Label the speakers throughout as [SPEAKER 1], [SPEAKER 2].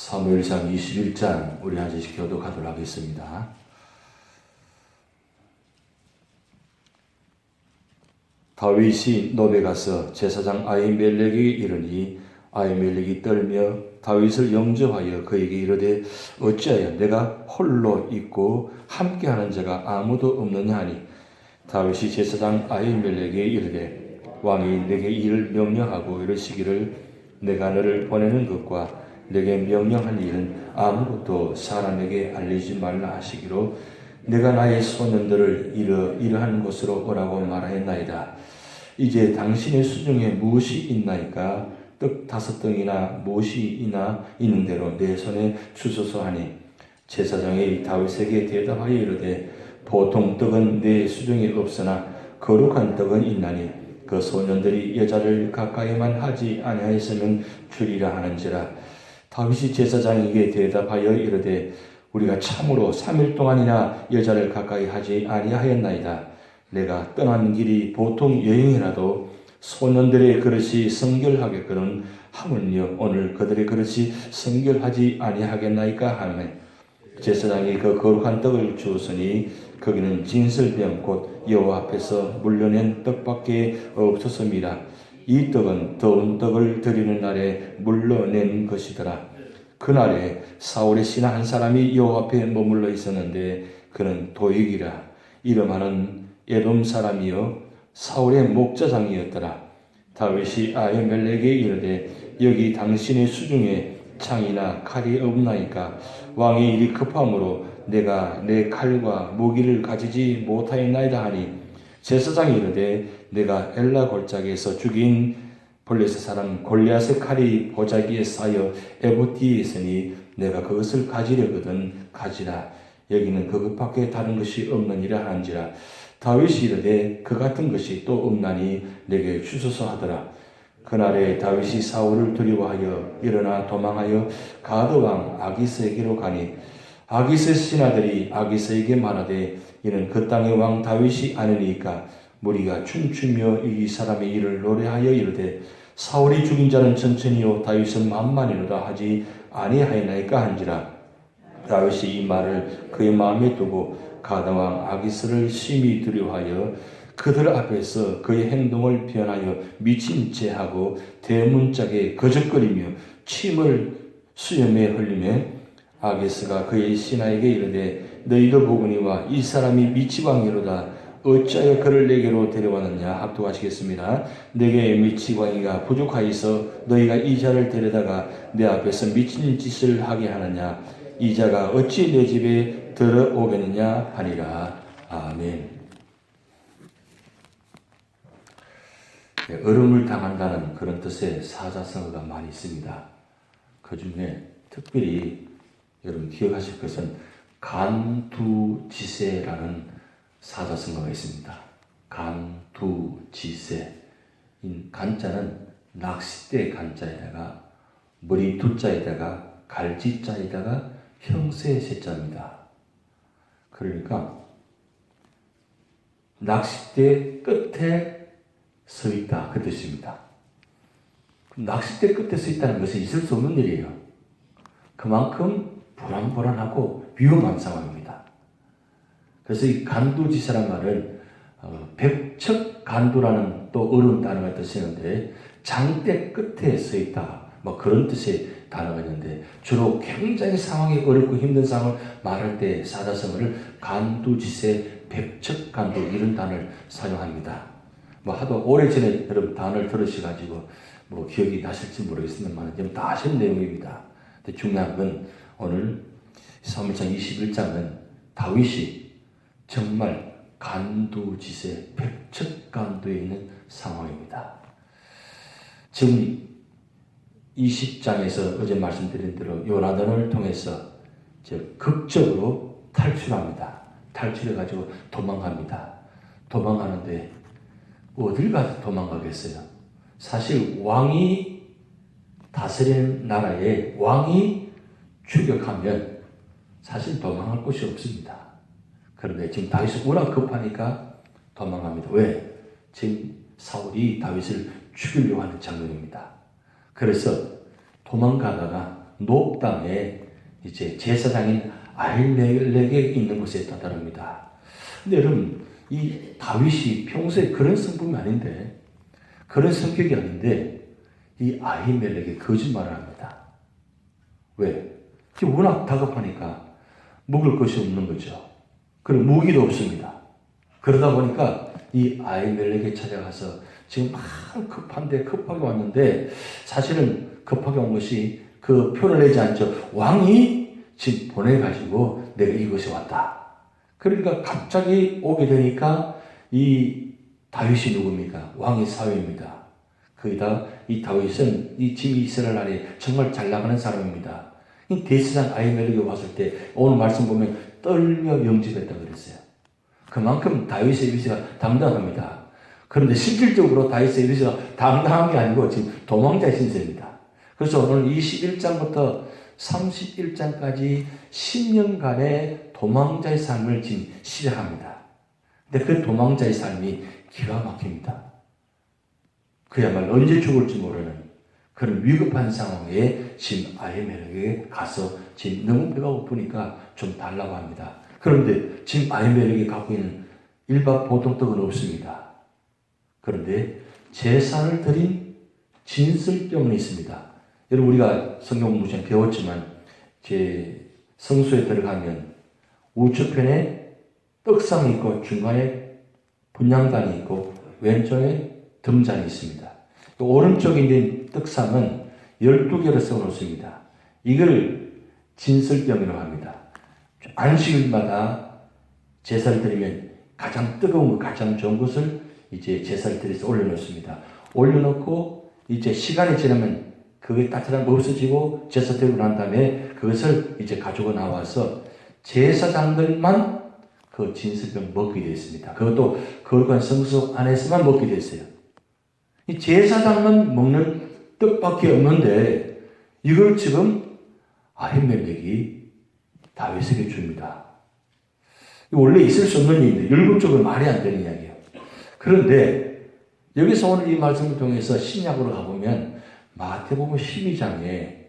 [SPEAKER 1] 사무엘상 21장 우리 한 절씩 교독하도록 하겠습니다. 다윗이 노베 가서 제사장 아히멜렉에게 이르니 아히멜렉이 떨며 다윗을 영접하여 그에게 이르되 어찌하여 내가 홀로 있고 함께하는 자가 아무도 없느냐 하니 다윗이 제사장 아히멜렉에게 이르되 왕이 내게 이를 명령하고 이르시기를 내가 너를 보내는 것과 내게 명령한 일은 아무것도 사람에게 알리지 말라 하시기로 내가 나의 소년들을 이러한 곳으로 오라고 말하였나이다. 이제 당신의 수중에 무엇이 있나이까? 떡 5덩이나 무엇이 있는 대로 내 손에 주소서 하니 제사장이 다윗에게 대답하여 이르되 보통 떡은 내 수중에 없으나 거룩한 떡은 있나니 그 소년들이 여자를 가까이만 하지 아니하였으면 주리라 하는지라. 다윗이 제사장에게 대답하여 이르되 우리가 참으로 3일 동안이나 여자를 가까이 하지 아니하였나이다. 내가 떠난 길이 보통 여행이라도 소년들의 그릇이 성결하겠거든 하물며 오늘 그들의 그릇이 성결하지 아니하겠나이까 하며 제사장이 그 거룩한 떡을 주었으니 거기는 진설병 곧 여호와 앞에서 물려낸 떡밖에 없었습니다. 이 떡은 더운 떡을 드리는 날에 물려낸 것이더라. 그날에 사울의 신하 한 사람이 여호와 앞에 머물러 있었는데 그는 도익이라 이름하는 에돔 사람이요 사울의 목자장이었더라. 다윗이 아히멜렉에게 이르되 여기 당신의 수중에 창이나 칼이 없나이까? 왕이 일이 급함으로 내가 내 칼과 무기를 가지지 못하였나이다 하니 제사장이 이르되 내가 엘라 골짜기에서 죽인 블레셋 사람 골리앗의 칼이 보자기에 쌓여 에봇 뒤에 있으니 내가 그것을 가지려거든 가지라. 여기는 그것밖에 다른 것이 없느니라 하는지라. 다윗이 이르되 그 같은 것이 또 없나니 내게 주소서 하더라. 그날에 다윗이 사울을 두려워하여 일어나 도망하여 가드왕 아기스에게로 가니 아기스 신하들이 아기스에게 말하되 이는 그 땅의 왕 다윗이 아니니까 무리가 춤추며 이 사람의 일을 노래하여 이르되 사울이 죽인 자는 천천히요 다윗은 만만이로다 하지 아니하였나이까 한지라. 다윗이 이 말을 그의 마음에 두고 가드왕 아기스를 심히 두려워하여 그들 앞에서 그의 행동을 변하여 미친 채 하고 대문짝에 거적거리며 침을 수염에 흘리며 아기스가 그의 신하에게 이르되 너희도 보거니와 이 사람이 미치광이로다. 어찌하여 그를 내게로 데려왔느냐. 합독하시겠습니다. 내게 미치광이가 부족하여서 너희가 이 자를 데려다가 내 앞에서 미친 짓을 하게 하느냐. 이 자가 어찌 내 집에 들어오겠느냐 하니라. 아멘. 얼음을 당한다는 그런 뜻의 사자성어가 많이 있습니다. 그 중에 특별히 여러분 기억하실 것은 간두지세라는 사자성어가 있습니다. 간두지세. 간자는 낚싯대 간자에다가 머리 두자에다가 갈지자에다가 형세 세자입니다. 그러니까 낚싯대 끝에 서 있다 그 뜻입니다. 낚싯대 끝에 서 있다는 것은 있을 수 없는 일이에요. 그만큼 불안불안하고 위험한 상황입니다. 그래서 이 간두지세란 말은 백척간두라는 또 어려운 단어가 뜻이는데 장대 끝에 서 있다 뭐 그런 뜻의 단어가 있는데 주로 굉장히 상황이 어렵고 힘든 상황을 말할 때 사자성어를 간두지세 백척간두 이런 단어를 사용합니다. 뭐 하도 오래전에 여러분 단어를 들으셔가지고 뭐 기억이 나실지 모르겠습니다만 지금 다 아시는 내용입니다. 근데 중요한 건 오늘 사무엘상 21장은 다윗이 정말 간두지세 백척간두에 있는 상황입니다. 지금 20장에서 어제 말씀드린 대로 요나단을 통해서 극적으로 탈출합니다. 탈출해가지고 도망갑니다. 도망가는데 어딜 가서 도망가겠어요? 사실 왕이 다스리는 나라에 왕이 추격하면 사실 도망갈 곳이 없습니다. 그런데 지금 다윗이 워낙 급하니까 도망갑니다. 왜? 지금 사울이 다윗을 죽이려고 하는 장면입니다. 그래서 도망가다가 높 땅에 이제 제사장인 아히멜렉에 있는 곳에 다다릅니다. 근데 여러분, 이 다윗이 평소에 그런 성품이 아닌데, 그런 성격이 아닌데, 이 아히멜렉이 거짓말을 합니다. 왜? 지금 워낙 다급하니까 먹을 것이 없는 거죠. 그리고 무기도 없습니다. 그러다 보니까 이 아히멜렉에 찾아가서 지금 막 급하게 왔는데, 사실은 급하게 온 것이 그 표를 내지 않죠. 왕이 지금 보내가지고 내가 이곳에 왔다. 그러니까 갑자기 오게 되니까 이 다윗이 누굽니까? 왕의 사위입니다. 거기다 이 다윗은 이 지금 이스라엘 나라에 정말 잘 나가는 사람입니다. 이 대제사장 아히멜렉이 왔을 때 오늘 말씀 보면 떨며 영접했다고 그랬어요. 그만큼 다윗의 위세가 당당합니다. 그런데 실질적으로 다윗의 위세가 당당한 게 아니고 지금 도망자의 신세입니다. 그래서 오늘 21장부터 31장까지 10년간의 도망자의 삶을 지금 시작합니다. 근데 그 도망자의 삶이 기가 막힙니다. 그야말로 언제 죽을지 모르는 그런 위급한 상황에 지금 아히멜렉에게 가서 지금 너무 배가 고프니까 좀 달라고 합니다. 그런데 지금 아히멜렉이 갖고 있는 일반 보통떡은 없습니다. 그런데 제사를 드린 진설병은 있습니다. 여러분, 우리가 성경 공부 시간에 배웠지만 제 성소에 들어가면 우측편에 떡상이 있고 중간에 분향단이 있고 왼쪽에 등잔이 있습니다. 오른쪽에 있는 떡상은 12개로 써놓습니다. 이걸 진설병이라고 합니다. 안식일마다 제사를 드리면 가장 뜨거운 것, 가장 좋은 것을 이제 제사를 드려서 올려놓습니다. 올려놓고 이제 시간이 지나면 그게 따뜻한 거 없어지고 제사 드리고 난 다음에 그것을 이제 가지고 나와서 제사장들만 그 진설병 먹게 되어 있습니다. 그것도 거룩한 성소 안에서만 먹게 되어 있어요. 이 제사장만 먹는 떡밖에 없는데 이걸 지금 아히멜렉이 다윗에게 줍니다. 원래 있을 수 없는 일인데 율법적으로 말이 안 되는 이야기예요. 그런데 여기서 오늘 이 말씀을 통해서 신약으로 가보면 마태복음 12장에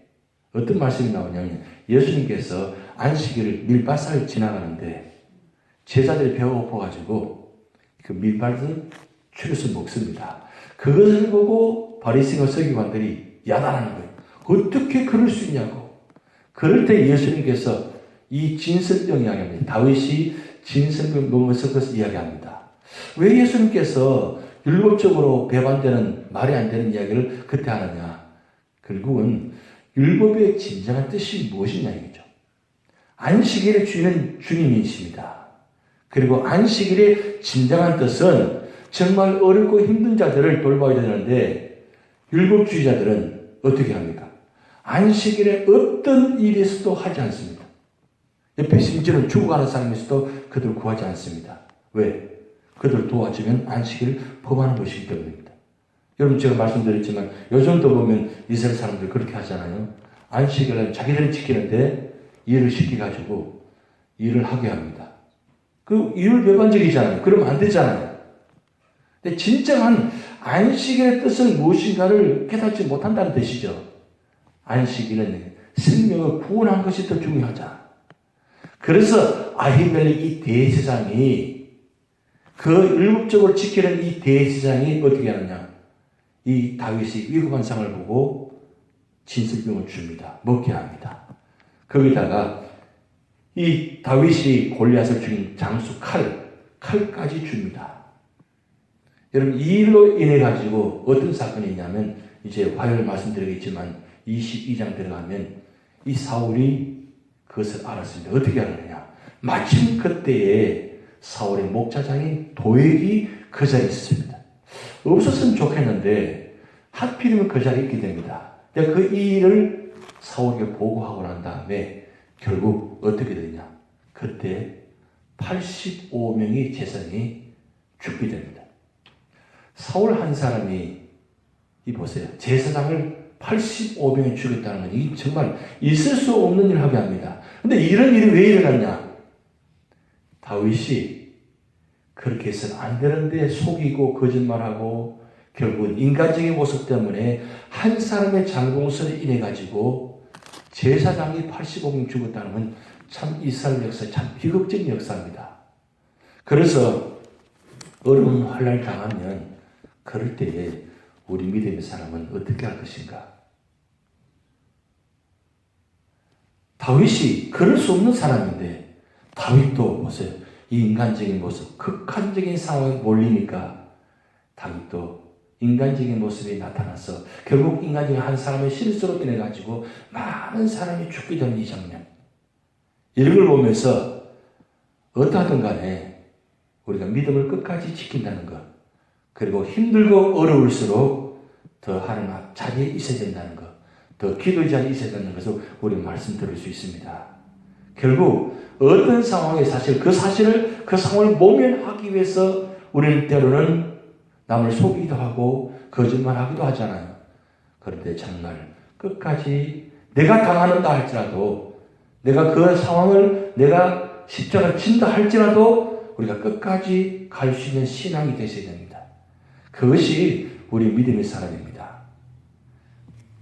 [SPEAKER 1] 어떤 말씀이 나오냐면 예수님께서 안식일을 밀밭을 지나가는데 제자들이 배가 고파가지고 그 밀밭을 추려서 먹습니다. 그것을 보고 바리새인과 서기관들이 야단하는 거예요. 어떻게 그럴 수 있냐고. 그럴 때 예수님께서 이 진설병 이야기합니다. 다윗이 진설병 먹었을 것을 이야기합니다. 왜 예수님께서 율법적으로 배반되는 말이 안 되는 이야기를 그때 하느냐. 결국은 율법의 진정한 뜻이 무엇이냐 이거죠. 안식일의 주인은 주님이십니다. 그리고 안식일의 진정한 뜻은 정말 어렵고 힘든 자들을 돌봐야 되는데 율법주의자들은 어떻게 합니까? 안식일에 어떤 일이 있어도 하지 않습니다. 옆에 심지어는 죽어가는 사람이 있어도 그들을 구하지 않습니다. 왜? 그들을 도와주면 안식일을 범하는 것이기 때문입니다. 여러분, 제가 말씀드렸지만 요즘도 보면 이스라엘 사람들 그렇게 하잖아요. 안식일을 자기들이 지키는데 일을 시켜가지고 일을 하게 합니다. 그 일을 배반적이잖아요. 그러면 안 되잖아요. 근데 진정한 안식일의 뜻은 무엇인가를 깨닫지 못한다는 뜻이죠. 안식일은 생명을 구원한 것이 더 중요하다. 그래서 아히멜렉 이 대제사장이 그 율법적으로 지키는 이 대제사장이 어떻게 하느냐. 이 다윗이 위급한 상을 보고 진설병을 줍니다. 먹게 합니다. 거기다가 이 다윗이 골리앗을 죽인 장수 칼까지 줍니다. 여러분, 이 일로 인해 가지고 어떤 사건이 있냐면 이제 화요일 말씀드리겠지만 22장 들어가면 이 사울이 그것을 알았습니다. 어떻게 알았느냐. 마침 그때에 사울의 목자장인 도액이 그 자리에 있었습니다. 없었으면 좋겠는데 하필이면 그 자리에 있게 됩니다. 그 일을 사울에게 보고하고 난 다음에 결국 어떻게 되냐. 그때 85명의 제사장이 죽게 됩니다. 사울 한 사람이 이 보세요. 제사장을 85명이 죽였다는 건 이 정말 있을 수 없는 일을 하게 합니다. 근데 이런 일이 왜 일어났냐? 다윗이 그렇게 해서는 안 되는데 속이고 거짓말하고 결국은 인간적인 모습 때문에 한 사람의 장동선을 인해 가지고 제사장이 85명 죽었다는 건 참 이스라엘 역사에 참 비극적인 역사입니다. 그래서 어려운 환난을 당하면 그럴 때에 우리 믿음의 사람은 어떻게 할 것인가? 다윗이 그럴 수 없는 사람인데 다윗도 보세요. 이 인간적인 모습, 극한적인 상황에 몰리니까 다윗도 인간적인 모습이 나타나서 결국 인간적인 한 사람의 실수로 인해가지고 많은 사람이 죽게 되는 이 장면. 이런 걸 보면서 어떠하든 간에 우리가 믿음을 끝까지 지킨다는 것, 그리고 힘들고 어려울수록 더 하나님 앞 자리에 있어야 된다는 것, 더 기도의 자리에 있어야 된다는 것을 우리 말씀 들을 수 있습니다. 결국 어떤 상황에 그 상황을 모면하기 위해서 우리는 때로는 남을 속이기도 하고 거짓말하기도 하잖아요. 그런데 정말 끝까지 내가 당하는다 할지라도 내가 그 상황을 내가 십자가를 진다 할지라도 우리가 끝까지 갈 수 있는 신앙이 되셔야 됩니다. 그것이 우리 믿음의 사람입니다.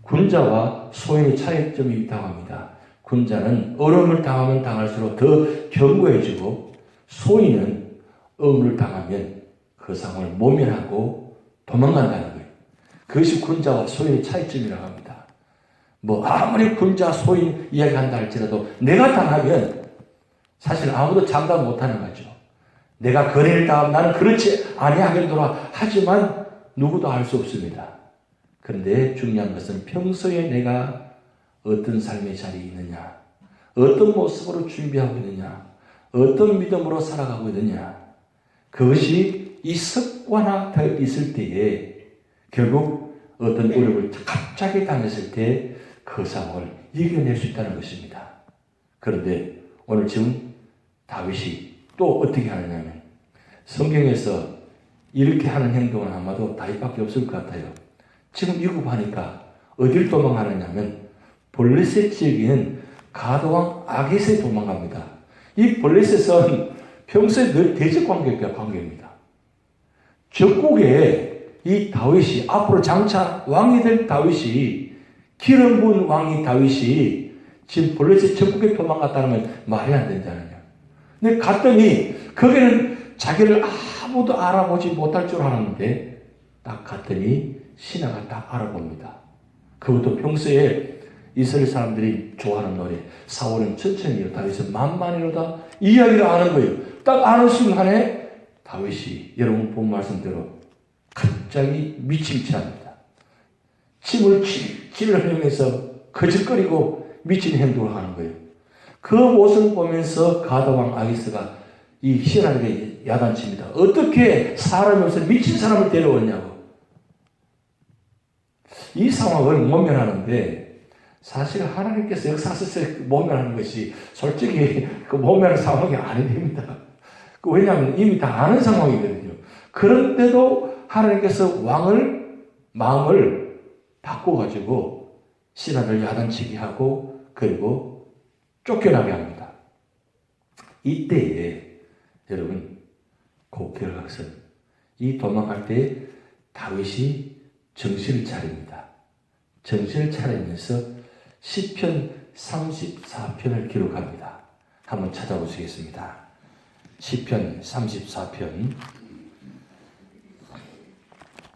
[SPEAKER 1] 군자와 소인의 차이점이 있다고 합니다. 군자는 어려움을 당하면 당할수록 더 견고해지고 소인은 어려움을 당하면 그 상황을 모면하고 도망간다는 거예요. 그것이 군자와 소인의 차이점이라고 합니다. 아무리 군자, 소인 이야기한다 할지라도 내가 당하면 사실 아무도 장담 못하는 거죠. 내가 거래를 당하면 나는 그렇지 아니하겠노라 하지만 누구도 알 수 없습니다. 그런데 중요한 것은 평소에 내가 어떤 삶의 자리에 있느냐, 어떤 모습으로 준비하고 있느냐, 어떤 믿음으로 살아가고 있느냐, 그것이 이 습관화되어 있을 때에 결국 어떤 어려움을 갑자기 당했을 때 그 상황을 이겨낼 수 있다는 것입니다. 그런데 오늘 지금 다윗이 또 어떻게 하느냐면 성경에서 이렇게 하는 행동은 아마도 다윗밖에 없을 것 같아요. 지금 위급하니까 어딜 도망가느냐면 블레셋 지역에는 가드왕 아깃에 도망갑니다. 이 블레셋은 평소에 늘 대적 관계입니다. 적국에 이 다윗이 앞으로 장차 왕이 될 다윗이 기름 부은 왕이 다윗이 지금 블레셋 적국에 도망갔다는 건 말이 안 된다는 거예요. 근데 갔더니 거기는 자기를 아무도 알아보지 못할 줄 알았는데 딱 갔더니 신하가 딱 알아봅니다. 그것도 평소에 이스라엘 사람들이 좋아하는 노래 사울은 천천히요 다윗은 만만히로다 이야기를 아는 거예요. 딱 아는 순간에 다윗이 여러분 본 말씀대로 갑자기 미친 채 합니다. 침을 찔찔 흘리면서 거짓거리고 미친 행동을 하는 거예요. 그 모습을 보면서 가드왕 아기스가 이 신하에게 야단칩니다. 어떻게 사람이 없어 미친 사람을 데려왔냐고. 이 상황을 모면하는데 사실 하나님께서 역사하셔서 모면하는 것이 솔직히 그 모면하는 상황이 아닙니다. 왜냐하면 이미 다 아는 상황이거든요. 그런데도 하나님께서 마음을 바꿔가지고 신하를 야단치게 하고 그리고 쫓겨나게 합니다. 이때에 여러분 그 결과는 이 도망갈 때 다윗이 정신을 차립니다. 정신을 차리면서 시편 34편을 기록합니다. 한번 찾아보시겠습니다. 시편 34편.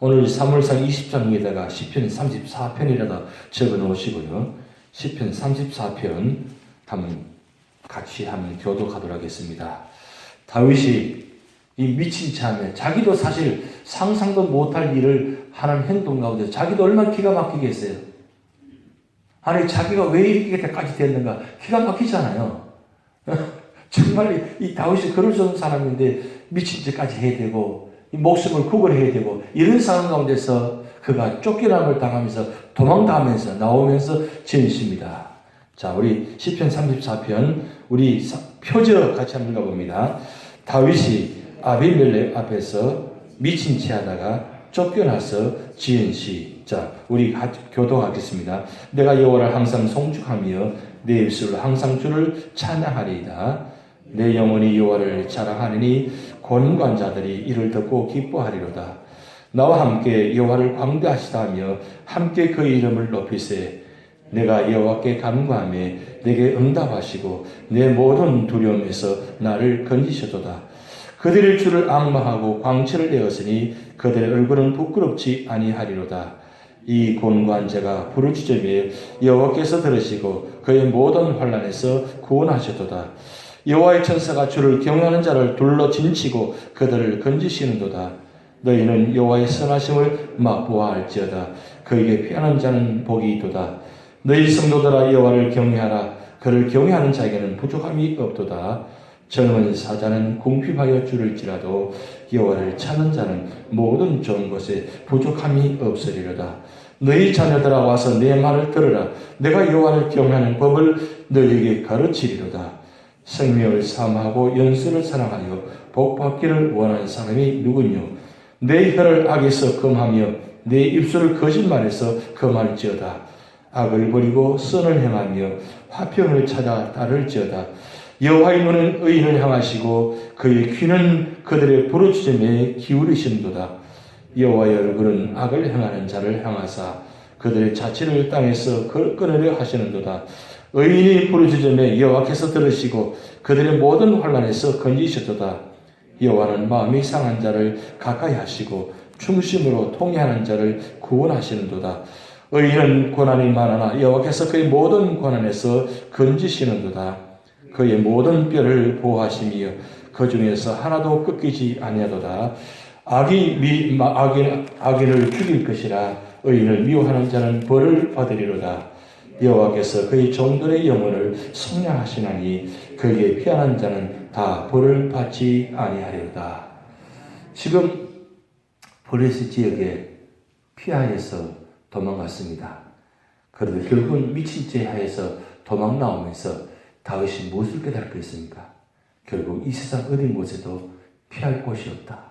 [SPEAKER 1] 오늘 사무엘상 20장에다가 시편 34편이라도 적어 놓으시고요. 시편 34편 한번 같이 한번 교독하도록 하겠습니다. 다윗이 이 미친 참에 자기도 사실 상상도 못할 일을 하는 행동 가운데 자기도 얼마나 기가 막히겠어요. 아니 자기가 왜 이렇게까지 됐는가 기가 막히잖아요. 정말 이 다윗이 그럴 수 없는 사람인데 미친 짓까지 해야 되고 이 목숨을 구걸해야 되고 이런 상황 가운데서 그가 쫓겨남을 당하면서 도망가면서 나오면서 지으십니다. 자, 우리 시편 34편 우리 표저 같이 한번 읽어봅니다. 다윗이 아비멜렉 앞에서 미친 채 하다가 쫓겨나서 지은 시. 자, 우리 교독하겠습니다. 내가 여호와를 항상 송축하며 내 입술로 항상 주를 찬양하리이다. 내 영혼이 여호와를 자랑하리니 권관자들이 이를 듣고 기뻐하리로다. 나와 함께 여호와를 광대하시다며 함께 그 이름을 높이세. 내가 여호와께 간구하며 내게 응답하시고 내 모든 두려움에서 나를 건지셔도다. 그들의 주를 앙망하고 광채를 내었으니 그들의 얼굴은 부끄럽지 아니하리로다. 이 곤고한 자가 부르짖으며 여호와께서 들으시고 그의 모든 환난에서 구원하셨도다. 여호와의 천사가 주를 경외하는 자를 둘러 진치고 그들을 건지시는도다. 너희는 여호와의 선하심을 맛보아 알지어다. 그에게 피하는 자는 복이 있도다. 너희 성도들아 여호와를 경외하라. 그를 경외하는 자에게는 부족함이 없도다. 젊은 사자는 궁핍하여 줄을지라도 여호와를 찾는 자는 모든 좋은 것에 부족함이 없으리로다. 너희 자녀들아 와서 내 말을 들으라. 내가 여호와를 경외하는 법을 너희에게 가르치리로다. 생명을 사모하고 연수를 사랑하여 복받기를 원하는 사람이 누구뇨? 내 혀를 악에서 금하며 내 입술을 거짓말에서 금할지어다. 악을 버리고 선을 행하며 화평을 찾아 따를지어다. 여호와의 눈은 의인을 향하시고 그의 귀는 그들의 부르짖음에 기울이신도다. 여호와의 얼굴은 악을 행하는 자를 향하사 그들의 자취를 땅에서 끊으려 하시는도다. 의인이 부르짖음에 여호와께서 들으시고 그들의 모든 환난에서 건지셨도다. 여호와는 마음이 상한 자를 가까이 하시고 충심으로 통회하는 자를 구원하시는도다. 의인은 고난이 많으나 여호와께서 그의 모든 고난에서 건지시는도다. 그의 모든 뼈를 보호하시며 그 중에서 하나도 꺾이지 아니하도다. 악인을 죽일 것이라. 의인을 미워하는 자는 벌을 받으리로다. 여호와께서 그의 종들의 영혼을 속량하시나니 그에게 피하는 자는 다 벌을 받지 아니하리로다. 지금 블레셋 지역에 피하여서 도망갔습니다. 그런데 결국은 미친 채 하여서 도망 나오면서 다윗이 무엇을 깨닫고 있습니까? 결국 이 세상 어디 곳에도 피할 곳이 없다.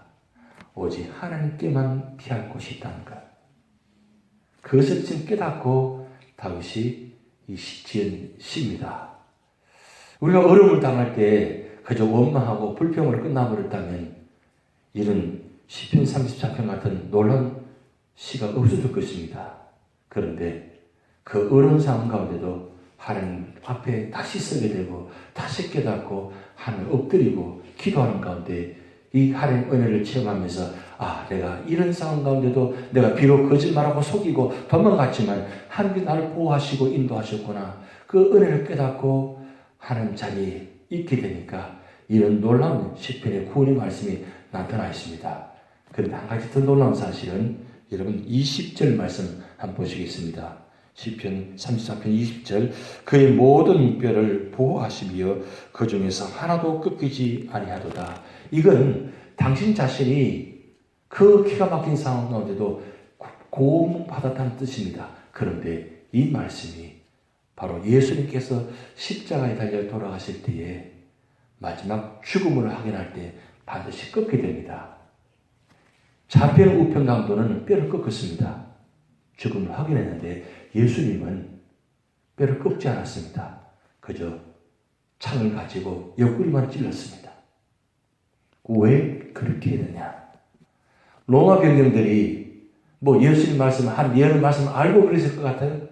[SPEAKER 1] 오직 하나님께만 피할 곳이 있다는 것. 그것을 지금 깨닫고 다윗이 지은 시입니다. 우리가 어려움을 당할 때 그저 원망하고 불평으로 끝나버렸다면 이런 시편 33편 같은 놀라운 시가 없어질 것입니다. 그런데 그 어려운 상황 가운데도 하나님 앞에 다시 서게 되고 다시 깨닫고 하나님을 엎드리고 기도하는 가운데 이 하나님 은혜를 체험하면서 내가 이런 상황 가운데도 내가 비록 거짓말하고 속이고 도망갔지만 하나님이 나를 보호하시고 인도하셨구나. 그 은혜를 깨닫고 하나님 자리에 있게 되니까 이런 놀라운 시편의 구원의 말씀이 나타나 있습니다. 그런데 한 가지 더 놀라운 사실은 여러분 20절 말씀 한번 보시겠습니다. 시편 34편 20절 그의 모든 뼈를 보호하시며 그 중에서 하나도 꺾이지 아니하도다. 이건 당신 자신이 그 기가 막힌 상황 가운데도 고문받았다는 뜻입니다. 그런데 이 말씀이 바로 예수님께서 십자가에 달려 돌아가실 때에 마지막 죽음을 확인할 때 반드시 꺾게 됩니다. 좌편 우편 강도는 뼈를 꺾었습니다. 죽음을 확인했는데 예수님은 뼈를 꺾지 않았습니다. 그저 창을 가지고 옆구리만 찔렀습니다. 왜 그렇게 했느냐? 로마 병정들이 예수님 말씀, 한 예언의 말씀을 알고 그랬을 것 같아요.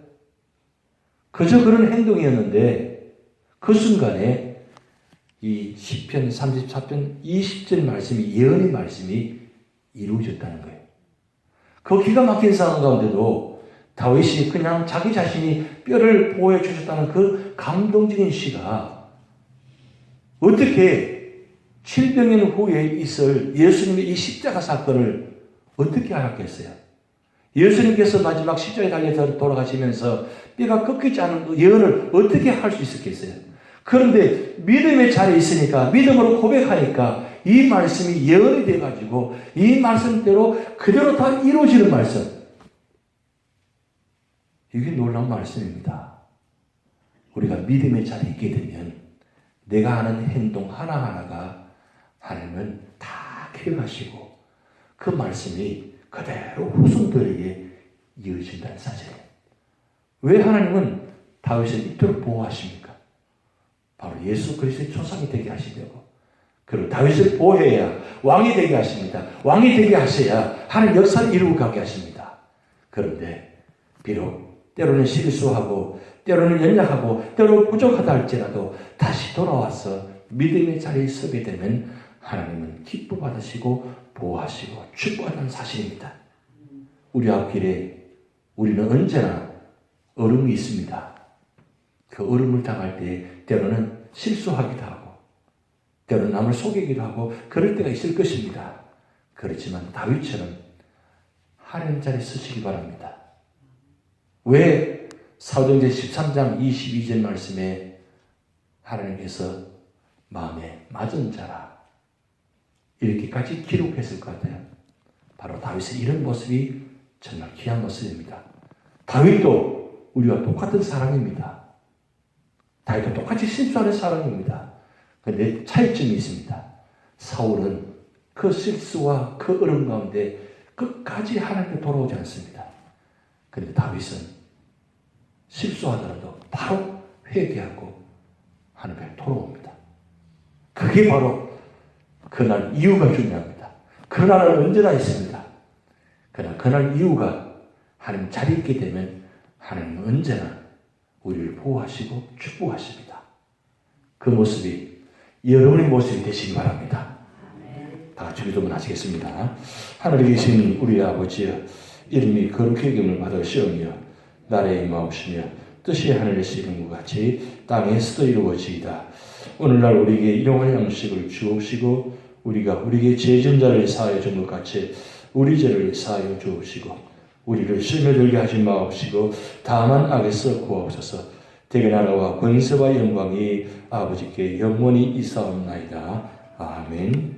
[SPEAKER 1] 그저 그런 행동이었는데 그 순간에 이 시편 34편 20절 말씀이 예언의 말씀이 이루어졌다는 거예요. 그 기가 막힌 상황 가운데도 다윗이 그냥 자기 자신이 뼈를 보호해 주셨다는 그 감동적인 시가 어떻게 700년 후에 있을 예수님의 이 십자가 사건을 어떻게 알았겠어요? 예수님께서 마지막 십자가에 달려 돌아가시면서 뼈가 꺾이지 않은 예언을 어떻게 할 수 있었겠어요? 그런데 믿음의 자리에 있으니까 믿음으로 고백하니까 이 말씀이 예언이 돼가지고 이 말씀대로 그대로 다 이루어지는 말씀. 이게 놀라운 말씀입니다. 우리가 믿음의 자리에 있게 되면 내가 하는 행동 하나하나가 하나님은 다 기억하시고 그 말씀이 그대로 후손들에게 이어진다는 사실이에요. 왜 하나님은 다윗을 이토록 보호하십니까? 바로 예수 그리스도의 조상이 되게 하시려고. 그리고 다윗을 보호해야 왕이 되게 하십니다. 왕이 되게 하셔야 하나님 역사를 이루고 가게 하십니다. 그런데 비록 때로는 실수하고 때로는 연약하고 때로 부족하다 할지라도 다시 돌아와서 믿음의 자리에 서게 되면 하나님은 기뻐 받으시고 보호하시고 축복하는 사실입니다. 우리 앞길에 우리는 언제나 얼음이 있습니다. 그 얼음을 당할 때 때로는 실수하기도 하고 때로는 남을 속이기도 하고 그럴 때가 있을 것입니다. 그렇지만 다윗처럼 하나님 자리에 서시기 바랍니다. 왜 사도행전 13장 22절 말씀에 하나님께서 마음에 맞은 자라 이렇게까지 기록했을 것 같아요. 바로 다윗의 이런 모습이 정말 귀한 모습입니다. 다윗도 우리와 똑같은 사람입니다. 다윗도 똑같이 실수하는 사람입니다. 그런데 차이점이 있습니다. 사울은 그 실수와 그 어려움 가운데 끝까지 하나님께 돌아오지 않습니다. 그런데 다윗은 실수하더라도 바로 회개하고 하나님께 돌아옵니다. 그게 바로 그날 이유가 중요합니다. 그날은 언제나 있습니다. 그러나 그날 이유가 하나님 자리에 있게 되면 하나님은 언제나 우리를 보호하시고 축복하십니다. 그 모습이 여러분의 모습이 되시기 바랍니다. 다 같이 기도만 하시겠습니다. 하늘에 계신 우리 아버지여, 이름이 거룩히 여김을 받으시오며 나라의 임하옵시며 뜻이 하늘에서 이룬 것 같이 땅에서도 이루어지이다. 오늘날 우리에게 일용할 양식을 주옵시고 우리가 우리에게 죄진 자를 사하여 준 것 같이 우리 죄를 사하여 주옵시고 우리를 시험에 들게 하지 마옵시고 다만 악에서 구하옵소서. 대개 나라와 권세와 영광이 아버지께 영원히 있사옵나이다. 아멘.